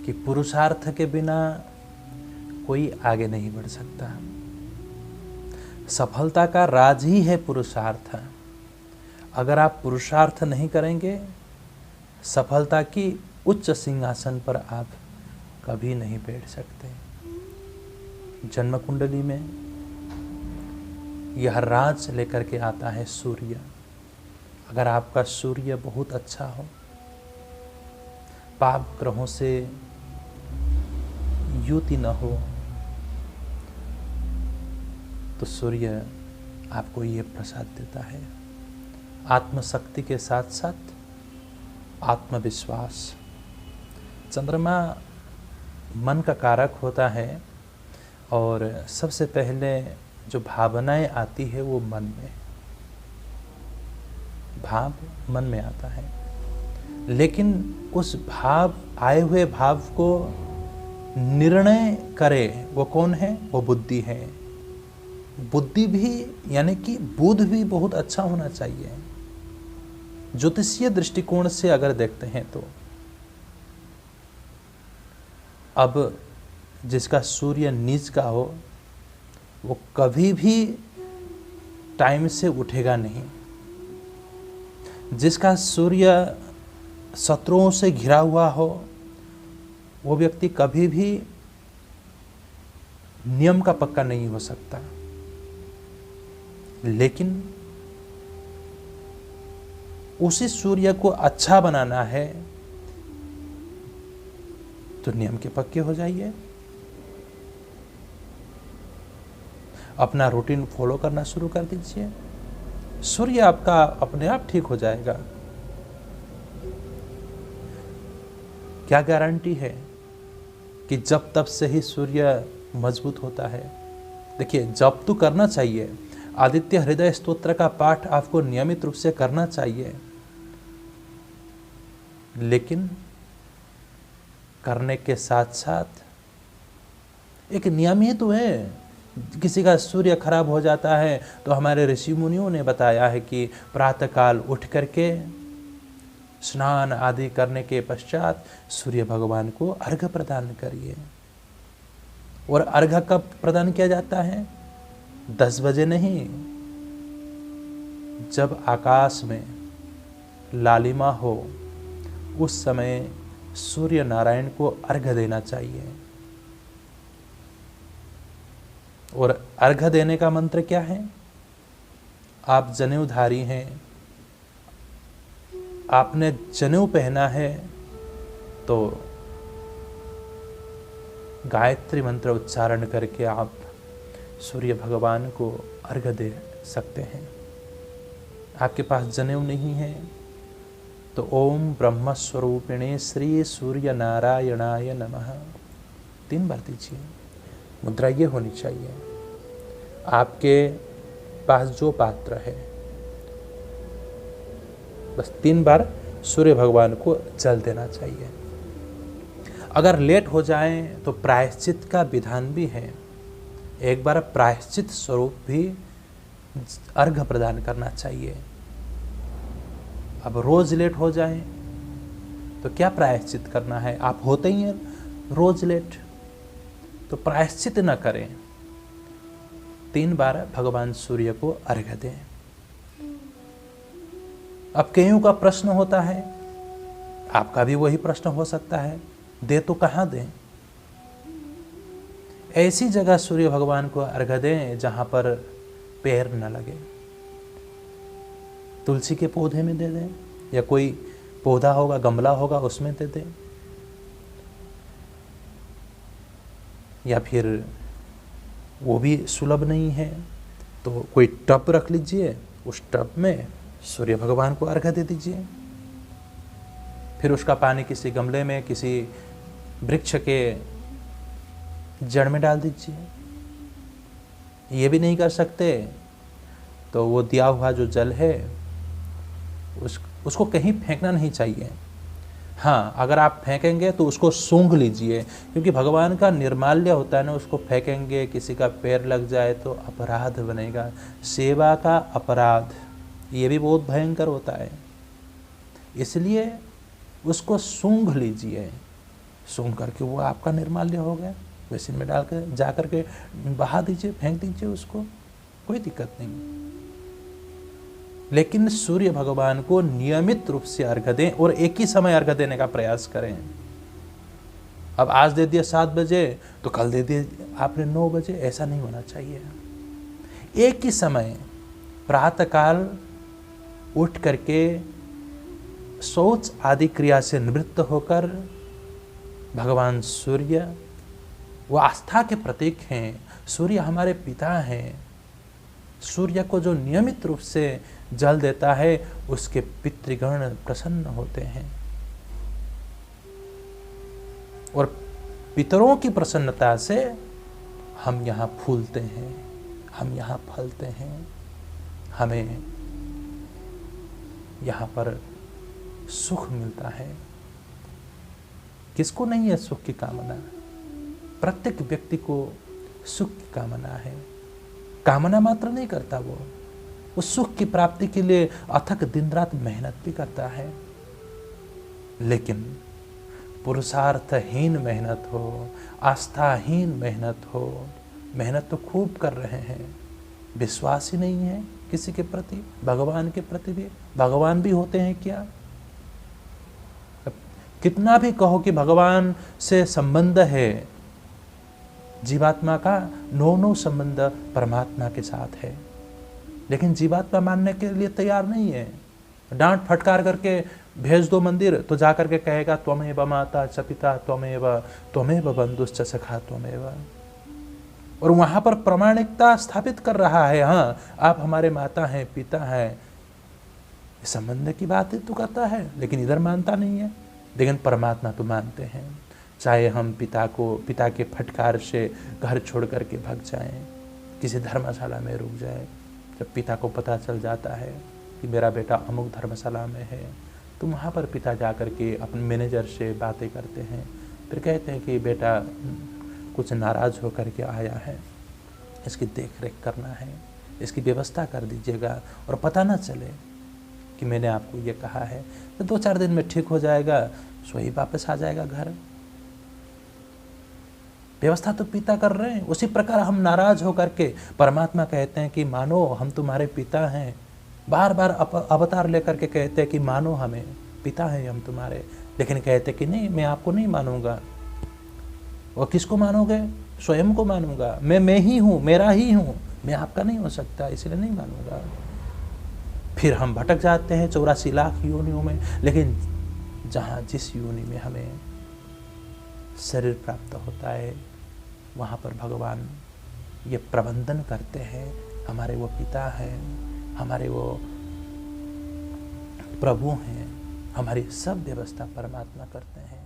कि पुरुषार्थ के बिना कोई आगे नहीं बढ़ सकता। सफलता का राज ही है पुरुषार्थ। अगर आप पुरुषार्थ नहीं करेंगे, सफलता की उच्च सिंहासन पर आप कभी नहीं बैठ सकते। जन्म कुंडली में यह राज लेकर के आता है सूर्य। अगर आपका सूर्य बहुत अच्छा हो, पाप ग्रहों से युति न हो, तो सूर्य आपको ये प्रसाद देता है, आत्मशक्ति के साथ साथ आत्मविश्वास। चंद्रमा मन का कारक होता है और सबसे पहले जो भावनाएं आती है वो मन में, भाव मन में आता है। लेकिन उस आए हुए भाव को निर्णय करे वो कौन है? वो बुद्धि है। बुद्धि भी यानी कि बुध भी बहुत अच्छा होना चाहिए। ज्योतिषीय दृष्टिकोण से अगर देखते हैं तो अब जिसका सूर्य नीच का हो वो कभी भी टाइम से उठेगा नहीं। जिसका सूर्य शत्रुओं से घिरा हुआ हो वो व्यक्ति कभी भी नियम का पक्का नहीं हो सकता। लेकिन उसी सूर्य को अच्छा बनाना है तो नियम के पक्के हो जाइए, अपना रूटीन फॉलो करना शुरू कर दीजिए, सूर्य आपका अपने आप ठीक हो जाएगा। क्या गारंटी है कि जब तब से ही सूर्य मजबूत होता है? देखिए, जब तो करना चाहिए, आदित्य हृदय स्तोत्र का पाठ आपको नियमित रूप से करना चाहिए, लेकिन करने के साथ साथ एक नियम ही तो है। किसी का सूर्य खराब हो जाता है तो हमारे ऋषि मुनियों ने बताया है कि प्रातःकाल उठ करके स्नान आदि करने के पश्चात सूर्य भगवान को अर्घ्य प्रदान करिए। और अर्घ्य कब प्रदान किया जाता है? 10 बजे नहीं, जब आकाश में लालिमा हो उस समय सूर्य नारायण को अर्घ्य देना चाहिए। और अर्घ्य देने का मंत्र क्या है? आप जनेऊधारी हैं, आपने जनेऊ पहना है तो गायत्री मंत्र उच्चारण करके आप सूर्य भगवान को अर्घ्य दे सकते हैं। आपके पास जनेऊ नहीं है तो ओम ब्रह्म स्वरूपिणे श्री सूर्य नारायणाय नमः 3 बार दीजिए। मुद्रा ये होनी चाहिए। आपके पास जो पात्र है बस 3 बार सूर्य भगवान को जल देना चाहिए। अगर लेट हो जाए तो प्रायश्चित का विधान भी है। एक बार प्रायश्चित स्वरूप भी अर्घ्य प्रदान करना चाहिए। अब रोज लेट हो जाए तो क्या प्रायश्चित करना है? आप होते ही हैं रोज लेट, तो प्रायश्चित न करें, 3 बार भगवान सूर्य को अर्घ्य दें। अब कईयों का प्रश्न होता है, आपका भी वही प्रश्न हो सकता है, दे तो कहाँ दें? ऐसी जगह सूर्य भगवान को अर्घ्य दें जहां पर पैर न लगे। तुलसी के पौधे में दे दें, या कोई पौधा होगा, गमला होगा, उसमें दे दें, या फिर वो भी सुलभ नहीं है तो कोई टब रख लीजिए, उस टब में सूर्य भगवान को अर्घ्य दे दीजिए। फिर उसका पानी किसी गमले में, किसी वृक्ष के जड़ में डाल दीजिए। ये भी नहीं कर सकते तो वो दिया हुआ जो जल है उसको कहीं फेंकना नहीं चाहिए। हाँ, अगर आप फेंकेंगे तो उसको सूंघ लीजिए, क्योंकि भगवान का निर्माल्य होता है ना, उसको फेंकेंगे, किसी का पैर लग जाए तो अपराध बनेगा। सेवा का अपराध ये भी बहुत भयंकर होता है, इसलिए उसको सूंघ लीजिए। सूंघ करके वो आपका निर्माल्य हो गया, बेसिन में डाल कर जा करके बहा दीजिए, फेंक दीजिए उसको, कोई दिक्कत नहीं। लेकिन सूर्य भगवान को नियमित रूप से अर्घ्य दें और एक ही समय अर्घ्य देने का प्रयास करें। अब आज दे दिया 7 बजे तो कल दे दिए आपने 9 बजे, ऐसा नहीं होना चाहिए। एक ही समय प्रातःकाल उठ करके शौच आदि क्रिया से निवृत्त होकर भगवान सूर्य वो आस्था के प्रतीक हैं, सूर्य हमारे पिता हैं। सूर्य को जो नियमित रूप से जल देता है उसके पितृगण प्रसन्न होते हैं और पितरों की प्रसन्नता से हम यहाँ फूलते हैं, हम यहाँ फलते हैं, हमें यहाँ पर सुख मिलता है। किसको नहीं है सुख की कामना? प्रत्येक व्यक्ति को सुख की कामना है। कामना मात्र नहीं करता, वो सुख की प्राप्ति के लिए अथक दिन रात मेहनत भी करता है। लेकिन पुरुषार्थहीन मेहनत हो, आस्थाहीन मेहनत हो, मेहनत तो खूब कर रहे हैं, विश्वास ही नहीं है किसी के प्रति, भगवान के प्रति भी। भगवान भी होते हैं क्या? कितना भी कहो कि भगवान से संबंध है, जीवात्मा का नो संबंध परमात्मा के साथ है, लेकिन जीवात्मा मानने के लिए तैयार नहीं है। डांट फटकार करके भेज दो मंदिर तो जा करके कहेगा त्वमेव माता च पिता त्वमेव बंधुश्च सखा त्वमेव, और वहां पर प्रामाणिकता स्थापित कर रहा है। हाँ, आप हमारे माता हैं, पिता हैं, संबंध की बात तो करता है, लेकिन इधर मानता नहीं है। लेकिन परमात्मा तो मानते हैं। चाहे हम पिता के फटकार से घर छोड़ करके भाग जाएं, किसी धर्मशाला में रुक जाए, जब पिता को पता चल जाता है कि मेरा बेटा अमुक धर्मशाला में है, तो वहाँ पर पिता जा करके अपने मैनेजर से बातें करते हैं, फिर कहते हैं कि बेटा कुछ नाराज़ होकर के आया है, इसकी देख रेख करना है, इसकी व्यवस्था कर दीजिएगा और पता ना चले कि मैंने आपको ये कहा है। तो 2-4 दिन में ठीक हो जाएगा, सोई वापस आ जाएगा घर। व्यवस्था तो पिता कर रहे हैं। उसी प्रकार हम नाराज होकर के परमात्मा कहते हैं कि मानो हम तुम्हारे पिता हैं, बार बार अवतार लेकर के कहते हैं कि मानो हमें, पिता हैं हम तुम्हारे, लेकिन कहते कि नहीं, मैं आपको नहीं मानूंगा। और किसको मानोगे? स्वयं को मानूंगा। मैं ही हूँ, मेरा ही हूँ, मैं आपका नहीं हो सकता, इसलिए नहीं मानूंगा। फिर हम भटक जाते हैं 84 लाख योनियों में, लेकिन जहाँ जिस योनि में हमें शरीर प्राप्त होता है वहाँ पर भगवान ये प्रबंधन करते हैं। हमारे वो पिता हैं, हमारे वो प्रभु हैं, हमारी सब व्यवस्था परमात्मा करते हैं।